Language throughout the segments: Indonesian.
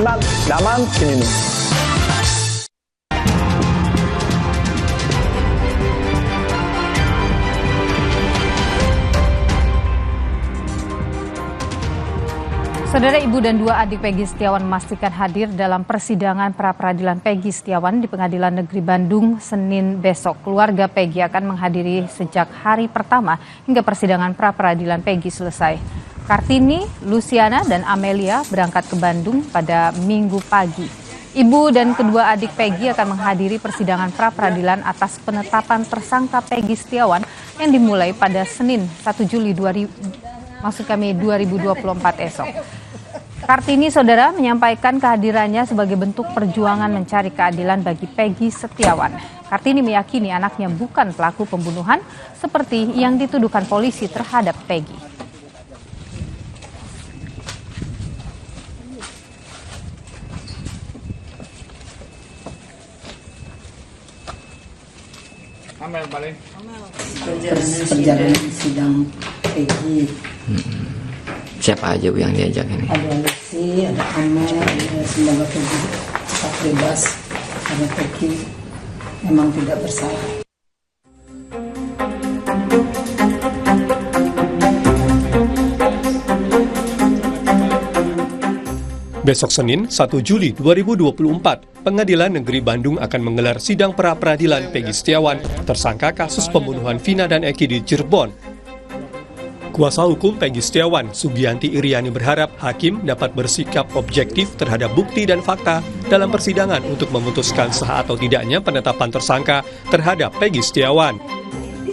Jumat, Daman Kininu. Saudara, ibu dan dua adik Peggy Setiawan memastikan hadir dalam persidangan pra-peradilan Peggy Setiawan di Pengadilan Negeri Bandung Senin besok. Keluarga Peggy akan menghadiri sejak hari pertama hingga persidangan pra-peradilan Peggy selesai. Kartini, Luciana, dan Amelia berangkat ke Bandung pada Minggu pagi. Ibu dan kedua adik Peggy akan menghadiri persidangan pra-peradilan atas penetapan tersangka Peggy Setiawan yang dimulai pada Senin 1 Juli 2024 esok. Kartini, saudara, menyampaikan kehadirannya sebagai bentuk perjuangan mencari keadilan bagi Peggy Setiawan. Kartini meyakini anaknya bukan pelaku pembunuhan seperti yang dituduhkan polisi terhadap Peggy. Perjalanan sidang Peggy. Siapa aja Bu yang diajak ini? Ada Lucy, ada Amel, ada semoga Peggy tetap bebas karena Peggy memang tidak bersalah. Besok Senin, 1 Juli 2024, Pengadilan Negeri Bandung akan menggelar sidang pra-peradilan Peggy Setiawan, tersangka kasus pembunuhan Vina dan Eki di Cirebon. Kuasa hukum Peggy Setiawan, Sugianti Iriani, berharap hakim dapat bersikap objektif terhadap bukti dan fakta dalam persidangan untuk memutuskan sah atau tidaknya penetapan tersangka terhadap Peggy Setiawan.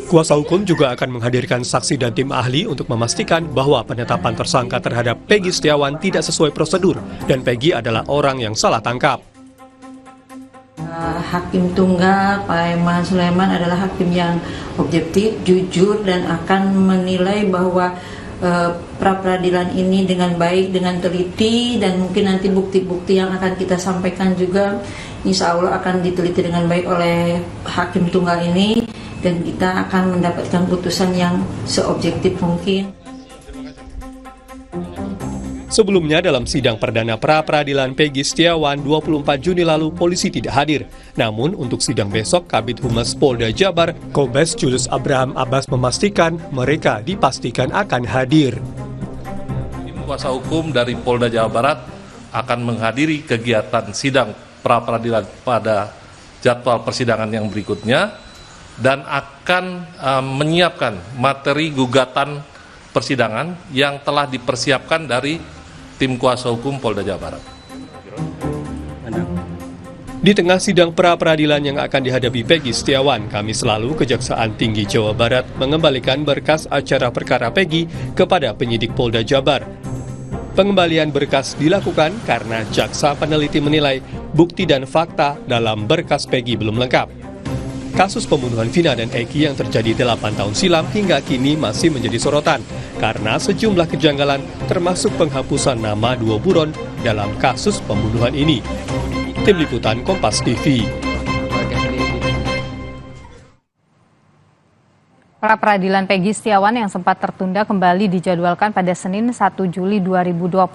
Kuasa hukum juga akan menghadirkan saksi dan tim ahli untuk memastikan bahwa penetapan tersangka terhadap Peggy Setiawan tidak sesuai prosedur dan Peggy adalah orang yang salah tangkap. Hakim tunggal Pak Eman Sulaiman adalah hakim yang objektif, jujur, dan akan menilai bahwa pra-peradilan ini dengan baik, dengan teliti, dan mungkin nanti bukti-bukti yang akan kita sampaikan juga insya Allah akan diteliti dengan baik oleh hakim tunggal ini, dan kita akan mendapatkan putusan yang seobjektif mungkin. Sebelumnya dalam sidang perdana pra-peradilan Peggy Setiawan 24 Juni lalu polisi tidak hadir. Namun untuk sidang besok Kabid Humas Polda Jabar, Kombes Julius Abraham Abbas memastikan mereka dipastikan akan hadir. Tim kuasa hukum dari Polda Jawa Barat akan menghadiri kegiatan sidang pra-peradilan pada jadwal persidangan yang berikutnya dan akan menyiapkan materi gugatan persidangan yang telah dipersiapkan dari tim kuasa hukum Polda Jawa Barat. Di tengah sidang pra-peradilan yang akan dihadapi Peggy Setiawan, Kamis lalu Kejaksaan Tinggi Jawa Barat mengembalikan berkas acara perkara Peggy kepada penyidik Polda Jabar. Pengembalian berkas dilakukan karena jaksa peneliti menilai bukti dan fakta dalam berkas Peggy belum lengkap. Kasus pembunuhan Vina dan Eki yang terjadi 8 tahun silam hingga kini masih menjadi sorotan karena sejumlah kejanggalan termasuk penghapusan nama 2 buron dalam kasus pembunuhan ini. Tim Liputan Kompas TV. Pra-peradilan Peggy Setiawan yang sempat tertunda kembali dijadwalkan pada Senin 1 Juli 2024.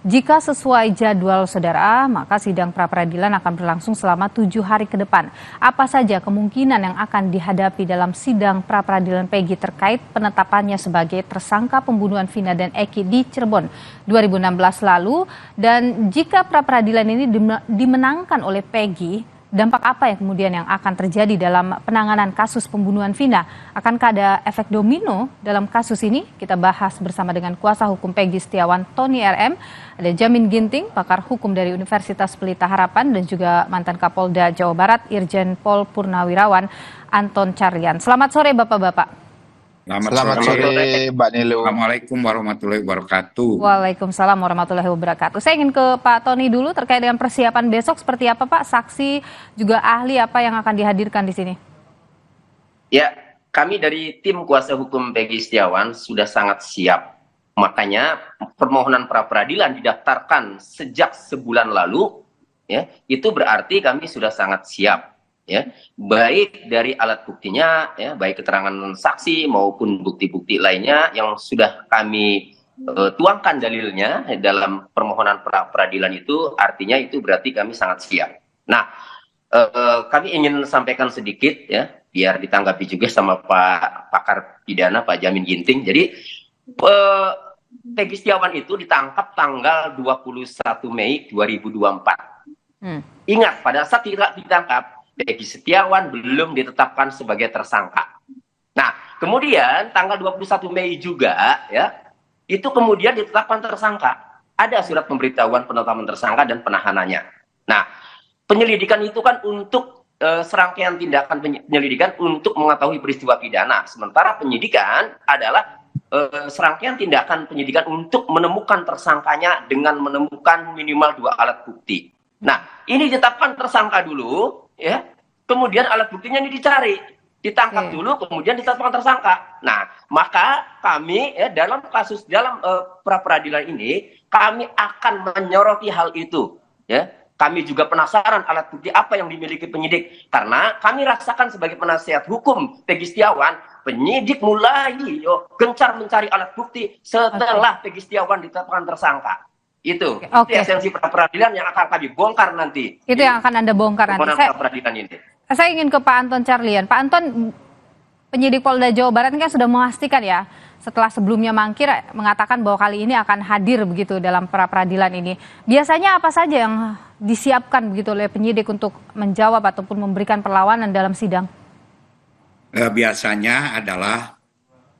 Jika sesuai jadwal saudara, maka sidang pra-peradilan akan berlangsung selama 7 hari ke depan. Apa saja kemungkinan yang akan dihadapi dalam sidang pra-peradilan Peggy terkait penetapannya sebagai tersangka pembunuhan Vina dan Eki di Cirebon 2016 lalu? Dan jika pra-peradilan ini dimenangkan oleh Peggy, dampak apa yang kemudian yang akan terjadi dalam penanganan kasus pembunuhan Vina? Akankah ada efek domino dalam kasus ini? Kita bahas bersama dengan kuasa hukum Peggy Setiawan, Tony RM, ada Jamin Ginting, pakar hukum dari Universitas Pelita Harapan, dan juga mantan Kapolda Jawa Barat, Irjen Pol Purnawirawan, Anton Carlyan. Selamat sore Bapak-Bapak. Selamat sore Mbak Nilu. Assalamualaikum warahmatullahi wabarakatuh. Waalaikumsalam warahmatullahi wabarakatuh. Saya ingin ke Pak Tony dulu terkait dengan persiapan besok seperti apa Pak? Saksi juga ahli apa yang akan dihadirkan di sini? Ya, kami dari tim kuasa hukum Peggy Setiawan sudah sangat siap. Makanya permohonan pra-peradilan didaftarkan sejak sebulan lalu, ya, itu berarti kami sudah sangat siap. Ya, baik dari alat buktinya, ya, baik keterangan saksi maupun bukti-bukti lainnya yang sudah kami tuangkan dalilnya dalam permohonan pra peradilan itu, artinya itu berarti kami sangat siap. Nah, kami ingin sampaikan sedikit ya, biar ditanggapi juga sama Pak Pakar Pidana, Pak Jamin Ginting. Jadi Peggy Setiawan itu ditangkap tanggal 21 Mei 2024. Ingat, pada saat ditangkap, Peggy Setiawan belum ditetapkan sebagai tersangka. Nah, kemudian tanggal 21 Mei juga ya, itu kemudian ditetapkan tersangka. Ada surat pemberitahuan penetapan tersangka dan penahanannya. Nah, penyelidikan itu kan untuk serangkaian tindakan penyelidikan untuk mengetahui peristiwa pidana. Sementara penyidikan adalah serangkaian tindakan penyidikan untuk menemukan tersangkanya dengan menemukan minimal 2 alat bukti. Nah, ini ditetapkan tersangka dulu, ya. Kemudian alat buktinya ini dicari, ditangkap dulu, kemudian ditetapkan tersangka. Nah, maka kami ya, dalam pra peradilan ini kami akan menyoroti hal itu, ya. Kami juga penasaran alat bukti apa yang dimiliki penyidik, karena kami rasakan sebagai penasihat hukum Peggy Setiawan, penyidik mulai gencar mencari alat bukti setelah Peggy Setiawan ditetapkan tersangka. Itu esensi pra peradilan yang akan kami bongkar nanti. Itu yang akan Anda bongkar nanti. Pra peradilan ini. Saya ingin ke Pak Anton Carlyan. Pak Anton, penyidik Polda Jawa Barat kan sudah memastikan ya, setelah sebelumnya mangkir mengatakan bahwa kali ini akan hadir begitu dalam pra peradilan ini. Biasanya apa saja yang disiapkan begitu oleh penyidik untuk menjawab ataupun memberikan perlawanan dalam sidang? Biasanya adalah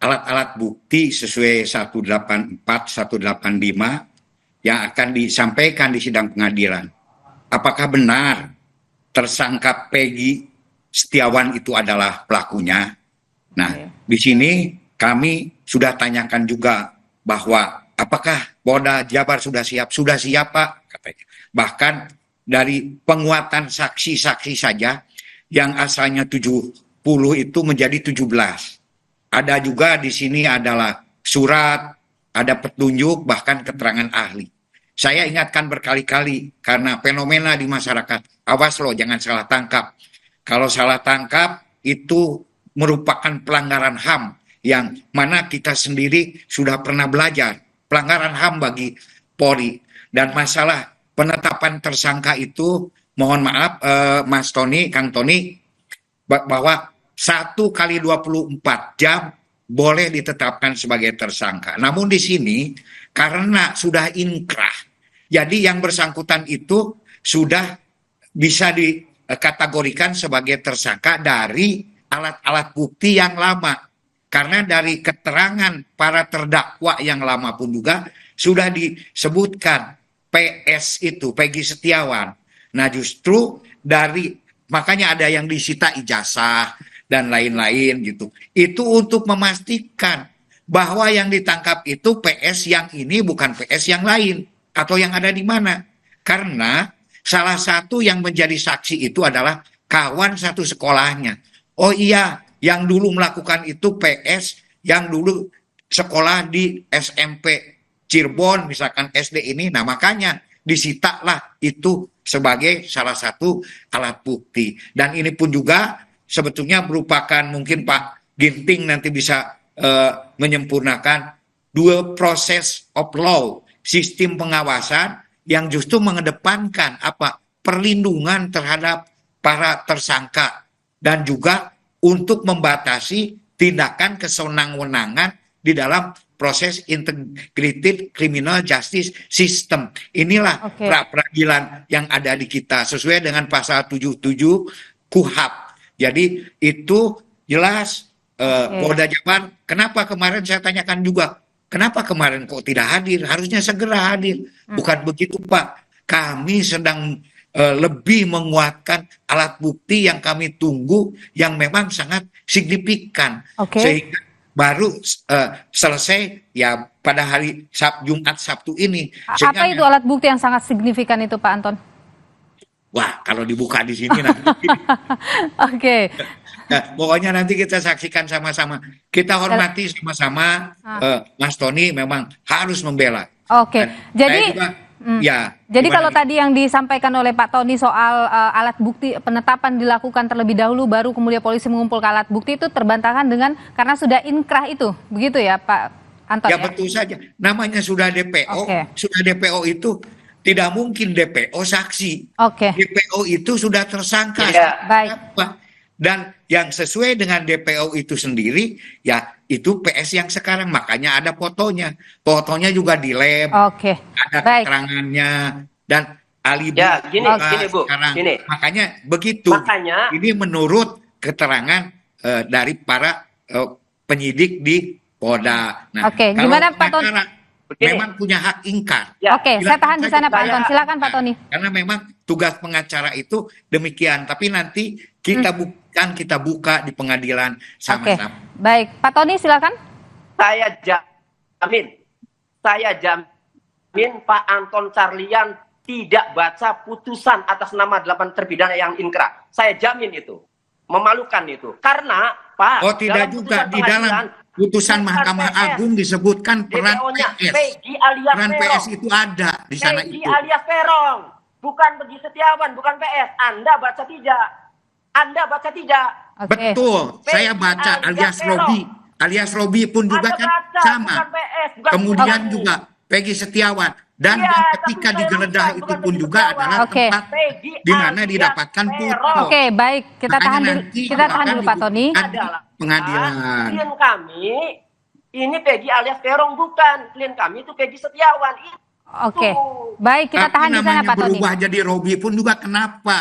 alat-alat bukti sesuai 184, 185 yang akan disampaikan di sidang pengadilan. Apakah benar tersangka Peggy Setiawan itu adalah pelakunya? Nah, di sini kami sudah tanyakan juga bahwa apakah Polda Jabar sudah siap? Sudah siap, Pak, katanya. Bahkan dari penguatan saksi-saksi saja yang asalnya 70 itu menjadi 17. Ada juga di sini adalah surat, ada petunjuk, bahkan keterangan ahli. Saya ingatkan berkali-kali karena fenomena di masyarakat. Awas loh, jangan salah tangkap. Kalau salah tangkap itu merupakan pelanggaran HAM yang mana kita sendiri sudah pernah belajar. Pelanggaran HAM bagi Polri. Dan masalah penetapan tersangka itu, mohon maaf Mas Tony, Kang Tony, bahwa 1 kali 24 jam boleh ditetapkan sebagai tersangka. Namun di sini karena sudah inkrah, jadi yang bersangkutan itu sudah bisa dikategorikan sebagai tersangka dari alat-alat bukti yang lama. Karena dari keterangan para terdakwa yang lama pun juga sudah disebutkan PS itu, Peggy Setiawan. Nah justru makanya ada yang disita ijazah dan lain-lain gitu. Itu untuk memastikan bahwa yang ditangkap itu PS yang ini bukan PS yang lain atau yang ada di mana. Karena salah satu yang menjadi saksi itu adalah kawan satu sekolahnya. Oh iya, yang dulu melakukan itu PS yang dulu sekolah di SMP Cirebon misalkan SD ini. Nah makanya disitalah itu sebagai salah satu alat bukti. Dan ini pun juga sebetulnya merupakan, mungkin Pak Ginting nanti bisa menyempurnakan, dua proses of law, sistem pengawasan yang justru mengedepankan perlindungan terhadap para tersangka dan juga untuk membatasi tindakan kesenang-wenangan di dalam proses integrated criminal justice system. Inilah pra-peradilan yang ada di kita sesuai dengan pasal 77 KUHP. Jadi itu jelas Polda Jabar. Kenapa kemarin saya tanyakan juga, kenapa kemarin kok tidak hadir? Harusnya segera hadir. Bukan begitu, Pak. Kami sedang lebih menguatkan alat bukti yang kami tunggu yang memang sangat signifikan. Sehingga baru selesai ya pada hari Jumat Sabtu ini. Apa itu alat bukti yang sangat signifikan itu, Pak Anton? Wah, kalau dibuka di sini nanti. Pokoknya nanti kita saksikan sama-sama. Kita hormati sama-sama. Mas Tony memang harus membela. Jadi jadi kalau tadi yang disampaikan oleh Pak Tony soal alat bukti penetapan dilakukan terlebih dahulu baru kemudian polisi mengumpulkan alat bukti, itu terbantahkan dengan karena sudah inkrah itu, begitu ya Pak Anton Ya ya? betul saja. Namanya sudah DPO, Oke. sudah DPO itu tidak mungkin DPO saksi. Oke, DPO itu sudah tersangka. Iya. baik. Apa? Dan yang sesuai dengan DPO itu sendiri, ya itu PS yang sekarang. Makanya ada fotonya. Fotonya juga di lab, Oke, ada baik. keterangannya, dan alibi. Ya, gini, juga gini, Bu, sekarang. gini. Makanya begitu. Makanya- ini menurut keterangan dari para penyidik di Polda. Nah, Oke, kalau gimana, Pak Tony? pengacara Begini. memang punya hak ingkar. Ya, Oke, saya tahan di sana Pak Anton. Silakan Pak Tony. Karena memang tugas pengacara itu demikian. Tapi nanti kita buktikan, kita buka di pengadilan Oke, sama-sama. baik. Pak Tony silakan. saya jamin Pak Anton Carlian tidak baca putusan atas nama 8 terpidana yang inkrah. Saya jamin itu. Memalukan itu. Karena Pak, Oh tidak dalam juga putusan di dalam pengadilan, putusan bukan Mahkamah PS. Agung disebutkan peran DPO-nya PS. Peggy alias Peran Peron. PS itu ada di sana Peggy itu. alias Peron. Bukan Peggy Setiawan, bukan PS. Anda baca tidak? Anda baca tidak? Oke. Betul, saya Peggy baca alias alias Peron. Robi. Alias Robi pun juga Anda kan baca, sama. bukan PS, bukan Kemudian Peggy. juga Peggy Setiawan. Dan Iya, ketika tapi saya digeledah bukan, itu bukan pun Peggy juga Setiawan. adalah Oke. tempat Peggy di mana alias didapatkan Peron. foto. Oke, baik. Kita Makanya tahan dulu. nanti Kita tahan akan dulu Pak Tony. dibuktikan di Adalah pengadilan. klien kami ini Peggy alias Peron, bukan. Klien kami itu Peggy Setiawan. Itu. Oke. Baik, kita Tapi tahan di sana namanya Pak Tony. berubah jadi Robi pun juga kenapa?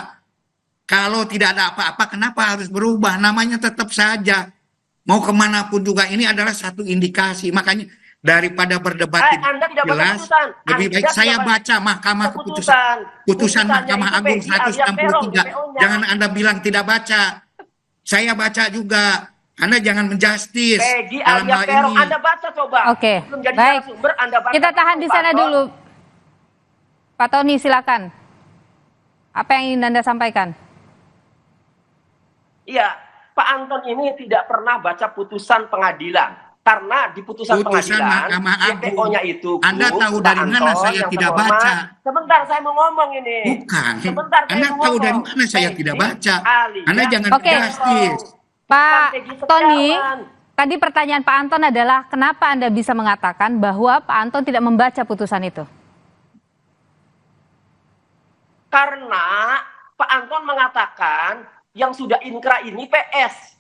Kalau tidak ada apa-apa, kenapa harus berubah? Namanya tetap saja. Mau kemanapun juga, ini adalah satu indikasi. Makanya daripada berdebat Anda tidak baca jelas, putusan. lebih Anda baik tidak saya baca baca Mahkamah keputusan. Putusan Putusannya Mahkamah itu Agung Peggy alias Peron, 163. DPO-nya. Jangan Anda bilang tidak baca. Saya baca juga. Anda jangan menjustis Peggy dalam alias hal Peron, ini. Anda baca coba. Oke, Belum jadi baik. narasumber, Anda baca. Kita tahan di sana Pak dulu. Pak Tony silakan. Apa yang ingin Anda sampaikan? Iya, Pak Anton ini tidak pernah baca putusan pengadilan. Karena di putusan Putusan pengadilan, Mahkamah Agung. DPO-nya itu, Anda Bu, tahu Pak dari mana Anton saya yang tidak terhormat. baca? Sebentar, saya mau ngomong ini. Bukan. Sebentar, saya Anda mau tahu ngomong. dari mana saya tidak baca? alias Anda jangan Oke. menjustis. Pak Peggy Tony, Setiawan. tadi pertanyaan Pak Anton adalah kenapa Anda bisa mengatakan bahwa Pak Anton tidak membaca putusan itu? Karena Pak Anton mengatakan yang sudah inkrah ini PS.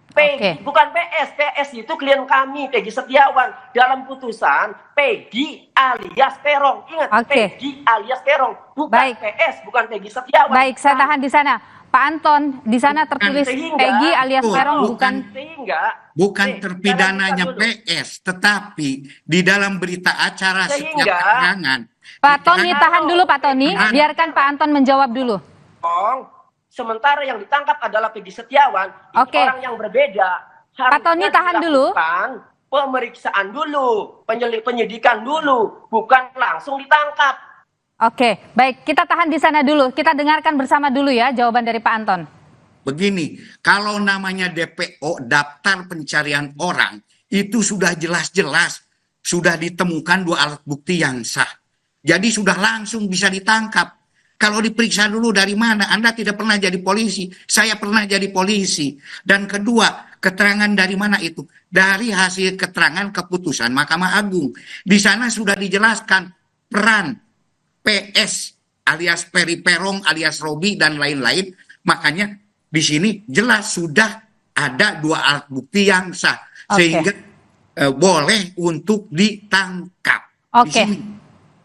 Peggy, Oke. bukan PS. PS itu klien kami, Peggy Setiawan. Dalam putusan, Peggy alias Peron. Ingat, Oke. Peggy alias Peron. Bukan Baik. PS, bukan Peggy Setiawan. Baik, saya tahan di sana. Pak Anton, di sana tertulis Sehingga- Peggy alias Betul, Peron bukan. bukan. Sehingga Bukan saya terpidananya lanjutkan dulu. PS, tetapi di dalam berita acara setiap Sehingga- keterangan. Pak Tony, diterangkan- tahan dulu Pak Tony. Tahan. Biarkan Pak Anton menjawab dulu. Sementara yang ditangkap adalah Peggy Setiawan, itu Oke. orang yang berbeda. Pak Tony, Harusnya tahan dulu. dilakukan pemeriksaan dulu, penyidikan dulu, bukan langsung ditangkap. Oke, baik. Kita tahan di sana dulu. Kita dengarkan bersama dulu ya jawaban dari Pak Anton. Begini, kalau namanya DPO, daftar pencarian orang, itu sudah jelas-jelas, sudah ditemukan 2 alat bukti yang sah. Jadi sudah langsung bisa ditangkap. Kalau diperiksa dulu dari mana, Anda tidak pernah jadi polisi, saya pernah jadi polisi. Dan kedua, keterangan dari mana itu? Dari hasil keterangan keputusan Mahkamah Agung. Di sana sudah dijelaskan peran PS alias Peri Perong alias Robi dan lain-lain. Makanya di sini jelas sudah ada 2 alat bukti yang sah. Oke. Sehingga boleh untuk ditangkap. Di Oke. sini.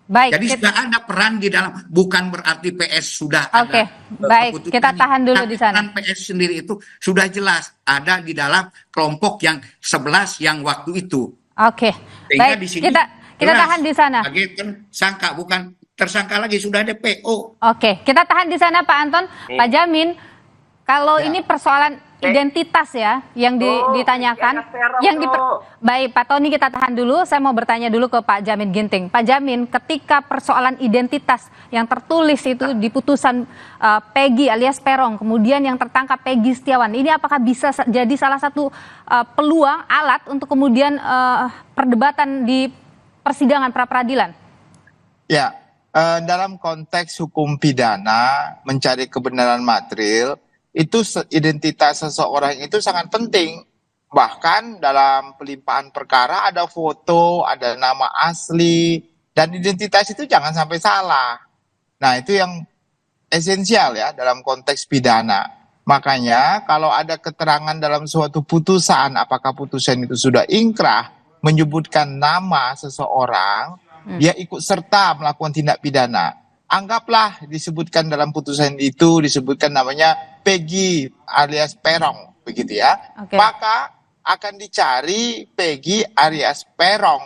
Baik. Jadi sudah ada peran di dalam, bukan berarti PS sudah Oke, ada. baik. keputusannya. Kita tahan dulu Tapi di sana. peran PS sendiri itu sudah jelas ada di dalam kelompok yang 11 yang waktu itu. Oke. Sehingga Baik, di sini kita jelas tahan di sana. sebagai tersangka, bukan tersangka lagi, sudah DPO. Oke, kita tahan di sana Pak Anton. Pak Jamin, kalau ini persoalan identitas ya yang ditanyakan, baik Pak Tony kita tahan dulu. Saya mau bertanya dulu ke Pak Jamin Ginting. Pak Jamin, ketika persoalan identitas yang tertulis itu di putusan Peggy alias Peron, kemudian yang tertangkap Peggy Setiawan, ini apakah bisa jadi salah satu peluang alat untuk kemudian perdebatan di persidangan pra peradilan? Ya, dalam konteks hukum pidana mencari kebenaran material itu identitas seseorang itu sangat penting. Bahkan dalam pelimpahan perkara ada foto, ada nama asli, dan identitas itu jangan sampai salah. Nah, itu yang esensial ya dalam konteks pidana. Makanya kalau ada keterangan dalam suatu putusan, apakah putusan itu sudah ingkrah, menyebutkan nama seseorang, dia ikut serta melakukan tindak pidana. Anggaplah disebutkan dalam putusan itu, disebutkan namanya Peggy alias Perong, begitu ya. Maka akan dicari Peggy alias Perong,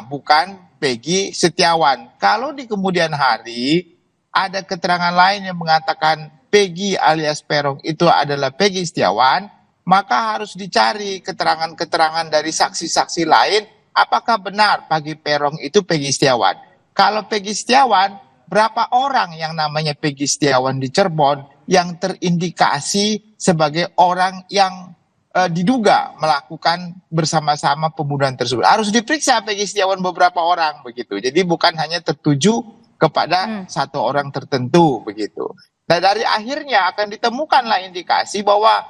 bukan Peggy Setiawan. Kalau di kemudian hari ada keterangan lain yang mengatakan Peggy alias Perong itu adalah Peggy Setiawan, maka harus dicari keterangan-keterangan dari saksi-saksi lain, apakah benar Peggy Perong itu Peggy Setiawan. Kalau Peggy Setiawan, berapa orang yang namanya Peggy Setiawan di Cirebon yang terindikasi sebagai orang yang diduga melakukan bersama-sama pembunuhan tersebut. Harus diperiksa Peggy Setiawan beberapa orang begitu. Jadi bukan hanya tertuju kepada satu orang tertentu begitu. Nah, dari akhirnya akan ditemukanlah indikasi bahwa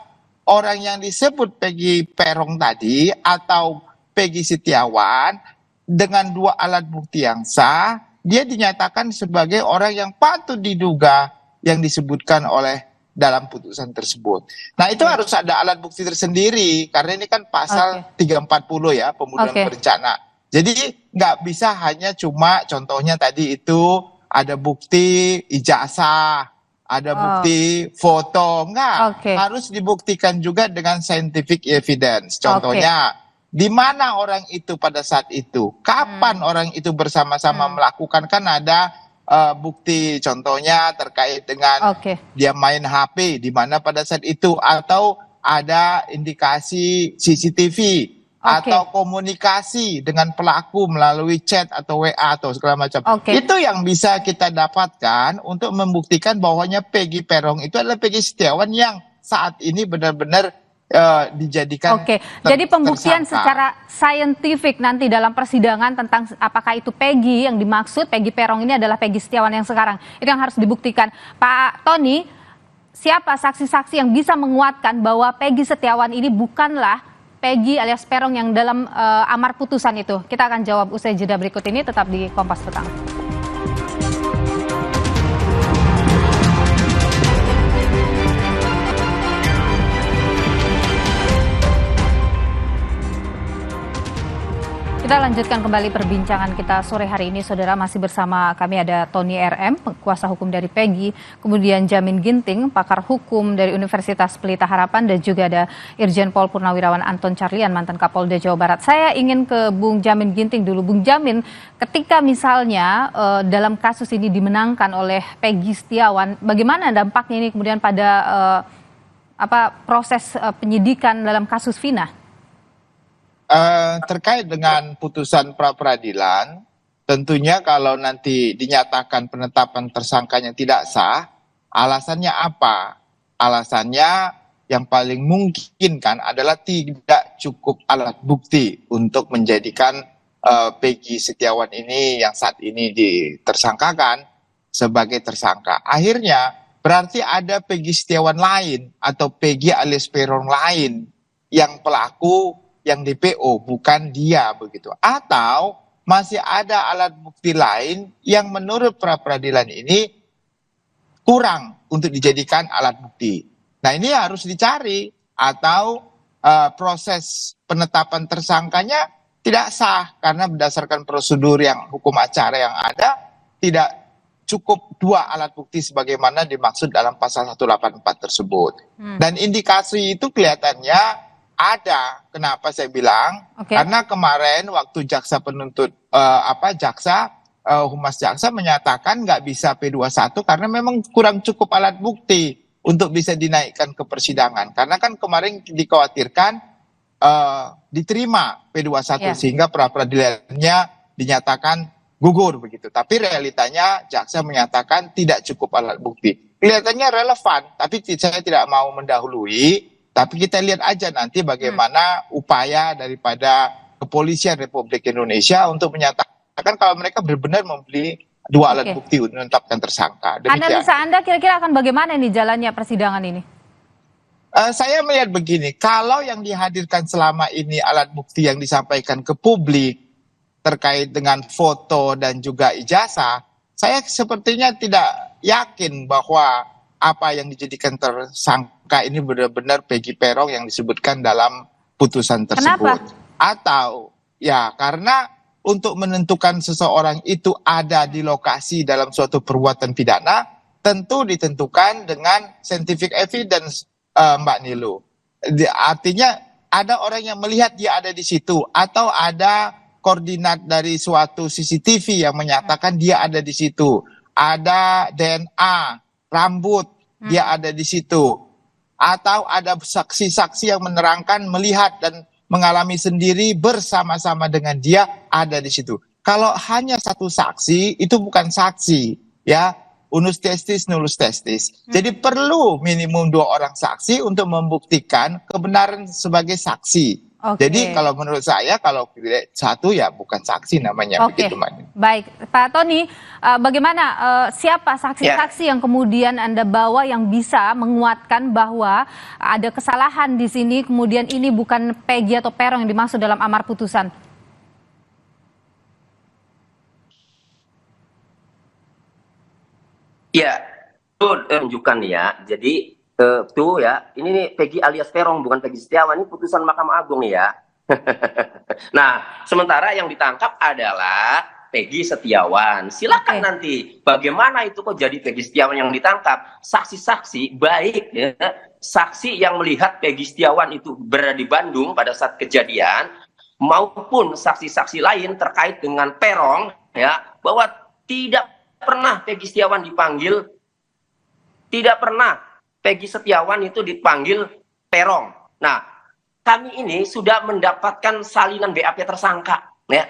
orang yang disebut Peggy Perong tadi atau Peggy Setiawan dengan 2 alat bukti yang sah, dia dinyatakan sebagai orang yang patut diduga yang disebutkan oleh dalam putusan tersebut. Nah, itu harus ada alat bukti tersendiri karena ini kan pasal 340 ya, pembunuhan berencana. Jadi nggak bisa hanya cuma contohnya tadi itu ada bukti ijazah, ada bukti foto, enggak. Harus dibuktikan juga dengan scientific evidence. Contohnya di mana orang itu pada saat itu, kapan orang itu bersama-sama melakukan, kan ada bukti contohnya terkait dengan dia main HP di mana pada saat itu, atau ada indikasi CCTV atau komunikasi dengan pelaku melalui chat atau WA atau segala macam. Itu yang bisa kita dapatkan untuk membuktikan bahwanya Peggy Perong itu adalah Peggy Setiawan yang saat ini benar-benar dijadikan jadi pembuktian tersangka secara saintifik nanti dalam persidangan tentang apakah itu Peggy yang dimaksud, Peggy Perong ini adalah Peggy Setiawan yang sekarang, itu yang harus dibuktikan. Pak Tony, siapa saksi-saksi yang bisa menguatkan bahwa Peggy Setiawan ini bukanlah Peggy alias Perong yang dalam amar putusan itu? Kita akan jawab usai jeda berikut ini, tetap di Kompas Petang. Kita lanjutkan kembali perbincangan kita sore hari ini, saudara. Masih bersama kami ada Tony RM, kuasa hukum dari Peggy, kemudian Jamin Ginting, pakar hukum dari Universitas Pelita Harapan, dan juga ada Irjen Pol Purnawirawan Anton Carlyan, mantan Kapolda Jawa Barat. Saya ingin ke Bung Jamin Ginting dulu. Bung Jamin, ketika misalnya dalam kasus ini dimenangkan oleh Peggy Setiawan, bagaimana dampaknya ini kemudian pada proses penyidikan dalam kasus Vina? Terkait dengan putusan pra-peradilan, tentunya kalau nanti dinyatakan penetapan tersangkanya tidak sah, alasannya apa? Alasannya yang paling mungkin kan adalah tidak cukup alat bukti untuk menjadikan Peggy Setiawan ini yang saat ini ditersangkakan sebagai tersangka. Akhirnya berarti ada Peggy Setiawan lain atau Peggy alias Perong lain yang pelaku, yang DPO, bukan dia begitu. Atau masih ada alat bukti lain yang menurut pra-peradilan ini kurang untuk dijadikan alat bukti. Nah, ini harus dicari, atau proses penetapan tersangkanya tidak sah karena berdasarkan prosedur yang hukum acara yang ada tidak cukup 2 alat bukti sebagaimana dimaksud dalam pasal 184 tersebut. Dan indikasi itu kelihatannya ada. Kenapa saya bilang? Karena kemarin waktu jaksa penuntut Humas Jaksa menyatakan nggak bisa P21 karena memang kurang cukup alat bukti untuk bisa dinaikkan ke persidangan. Karena kan kemarin dikhawatirkan diterima P21 sehingga pra-peradilannya dinyatakan gugur begitu. Tapi realitanya jaksa menyatakan tidak cukup alat bukti. Kelihatannya relevan, tapi saya tidak mau mendahului. Tapi kita lihat aja nanti bagaimana upaya daripada Kepolisian Republik Indonesia untuk menyatakan kalau mereka benar-benar membeli 2 alat bukti untuk menetapkan tersangka. Demikian. Analisa Anda kira-kira akan bagaimana nih jalannya persidangan ini? Saya melihat begini, kalau yang dihadirkan selama ini alat bukti yang disampaikan ke publik terkait dengan foto dan juga ijazah, saya sepertinya tidak yakin bahwa apa yang dijadikan tersangka ini benar-benar Peggy Peron yang disebutkan dalam putusan tersebut. Kenapa? Atau ya karena untuk menentukan seseorang itu ada di lokasi dalam suatu perbuatan pidana, tentu ditentukan dengan scientific evidence, Mbak Nilu. Artinya ada orang yang melihat dia ada di situ, atau ada koordinat dari suatu CCTV yang menyatakan dia ada di situ. Ada DNA, rambut, dia ada di situ. Atau ada saksi-saksi yang menerangkan, melihat dan mengalami sendiri bersama-sama dengan dia ada di situ. Kalau hanya satu saksi, itu bukan saksi, ya. Unus testis, nullus testis. Jadi perlu minimum 2 orang saksi untuk membuktikan kebenaran sebagai saksi. Oke. Jadi kalau menurut saya, kalau satu ya bukan saksi namanya. Oke, begitu, Mbak. baik. Pak Tony, bagaimana siapa saksi-saksi yang kemudian Anda bawa yang bisa menguatkan bahwa ada kesalahan di sini, kemudian ini bukan Peggy atau Peron yang dimaksud dalam amar putusan? Ya, itu menunjukkan ya. Jadi tuh ya, ini nih Peggy alias Peron, bukan Peggy Setiawan. Ini putusan Mahkamah Agung nih ya. Nah, sementara yang ditangkap adalah Peggy Setiawan. Silakan nanti bagaimana itu kok jadi Peggy Setiawan yang ditangkap. Saksi-saksi baik ya, saksi yang melihat Peggy Setiawan itu berada di Bandung pada saat kejadian, maupun saksi-saksi lain terkait dengan Peron ya, bahwa tidak pernah Peggy Setiawan dipanggil, tidak pernah Peggy Setiawan itu dipanggil Peron. Nah, kami ini sudah mendapatkan salinan BAP tersangka, ya,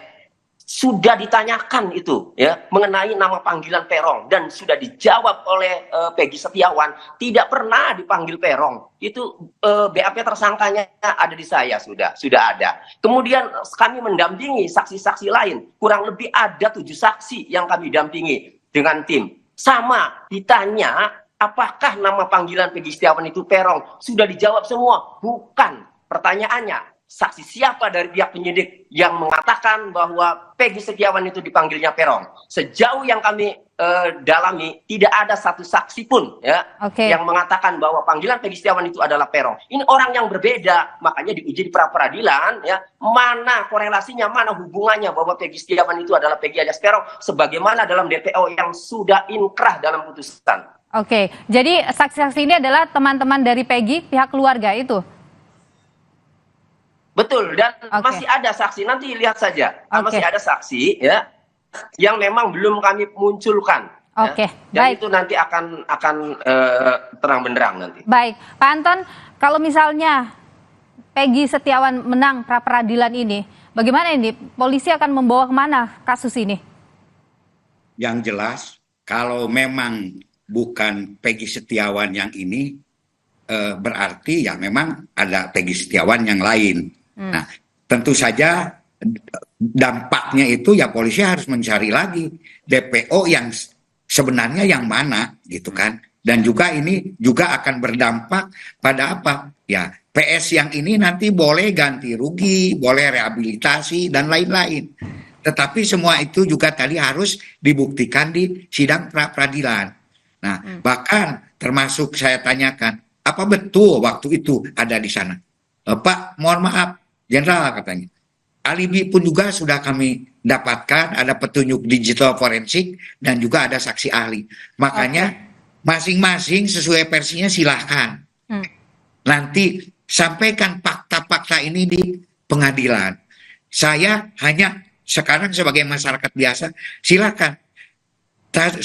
sudah ditanyakan itu, ya, mengenai nama panggilan Peron dan sudah dijawab oleh Peggy Setiawan tidak pernah dipanggil Peron. Itu BAP tersangkanya ada di saya, sudah ada. Kemudian kami mendampingi saksi-saksi lain, kurang lebih ada 7 saksi yang kami dampingi dengan tim. Sama ditanya apakah nama panggilan Peggy Setiawan itu Peron, sudah dijawab semua, bukan. Pertanyaannya, saksi siapa dari pihak penyidik yang mengatakan bahwa Peggy Setiawan itu dipanggilnya Peron? Sejauh yang kami dalami, tidak ada satu saksi pun ya yang mengatakan bahwa panggilan Peggy Setiawan itu adalah Peron. Ini orang yang berbeda, makanya diuji di pra-peradilan ya, mana korelasinya, mana hubungannya bahwa Peggy Setiawan itu adalah Peggy alias Peron, sebagaimana dalam DPO yang sudah inkrah dalam putusan. Oke, jadi saksi-saksi ini adalah teman-teman dari Peggy, pihak keluarga itu? Betul, dan masih ada saksi, nanti lihat saja. Masih ada saksi ya yang memang belum kami munculkan. Oke, dan itu nanti akan terang benderang nanti. Baik, Pak Anton, kalau misalnya Peggy Setiawan menang pra-peradilan ini, bagaimana ini? Polisi akan membawa kemana kasus ini? Yang jelas, kalau memang bukan Peggy Setiawan yang ini, berarti ya memang ada Peggy Setiawan yang lain. Nah, tentu saja dampaknya itu ya polisi harus mencari lagi DPO yang sebenarnya yang mana gitu kan. Dan juga ini juga akan berdampak pada apa? Ya, PS yang ini nanti boleh ganti rugi, boleh rehabilitasi dan lain-lain. Tetapi semua itu juga tadi harus dibuktikan di sidang pra-peradilan. Nah, bahkan termasuk saya tanyakan, apa betul waktu itu ada di sana? Pak, mohon maaf, Jenderal katanya. Alibi pun juga sudah kami dapatkan, ada petunjuk digital forensik dan juga ada saksi ahli. Makanya masing-masing sesuai versinya silahkan. Nanti sampaikan fakta-fakta ini di pengadilan. Saya hanya sekarang sebagai masyarakat biasa, silakan.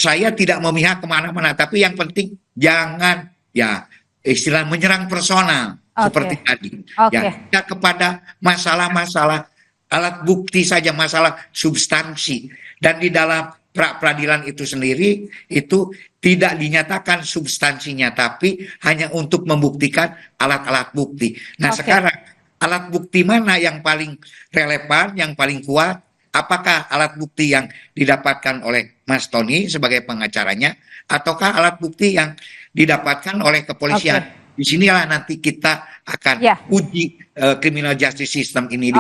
Saya tidak memihak kemana-mana, tapi yang penting jangan ya istilah menyerang personal seperti tadi. Ya, tidak kepada masalah-masalah alat bukti saja, masalah substansi. Dan di dalam pra-peradilan itu sendiri itu tidak dinyatakan substansinya, tapi hanya untuk membuktikan alat-alat bukti. Nah, sekarang alat bukti mana yang paling relevan, yang paling kuat? Apakah alat bukti yang didapatkan oleh Mas Tony sebagai pengacaranya, ataukah alat bukti yang didapatkan oleh kepolisian? Di sinilah nanti kita akan uji criminal justice system ini di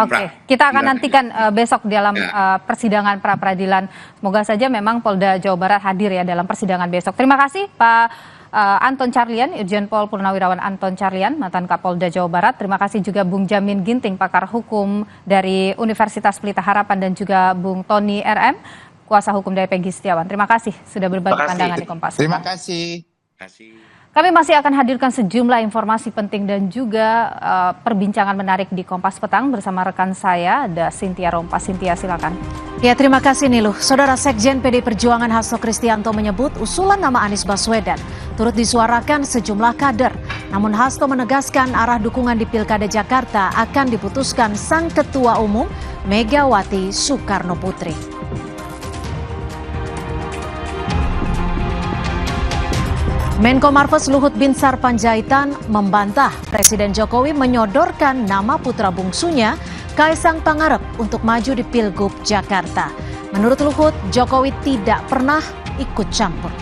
kita akan nantikan besok dalam persidangan pra peradilan. Semoga saja memang Polda Jawa Barat hadir ya dalam persidangan besok. Terima kasih Pak Anton Carlian, Irjen Pol Purnawirawan Anton Carlian, mantan Kapolda Jawa Barat. Terima kasih juga Bung Jamin Ginting, pakar hukum dari Universitas Pelita Harapan, dan juga Bung Tony RM, kuasa hukum dari Peggy Setiawan. Terima kasih sudah berbagi pandangan di Kompas. Terima kasih. Kami masih akan hadirkan sejumlah informasi penting dan juga perbincangan menarik di Kompas Petang bersama rekan saya, ada Cynthia Rompas. Cynthia, silakan. Ya, terima kasih Niluh. Saudara Sekjen PD Perjuangan Hasto Kristianto menyebut usulan nama Anies Baswedan turut disuarakan sejumlah kader. Namun Hasto menegaskan arah dukungan di Pilkada Jakarta akan diputuskan Sang Ketua Umum Megawati Soekarno Putri. Menko Marves Luhut Binsar Panjaitan membantah Presiden Jokowi menyodorkan nama putra bungsunya Kaisang Pangarep untuk maju di Pilgub Jakarta. Menurut Luhut, Jokowi tidak pernah ikut campur.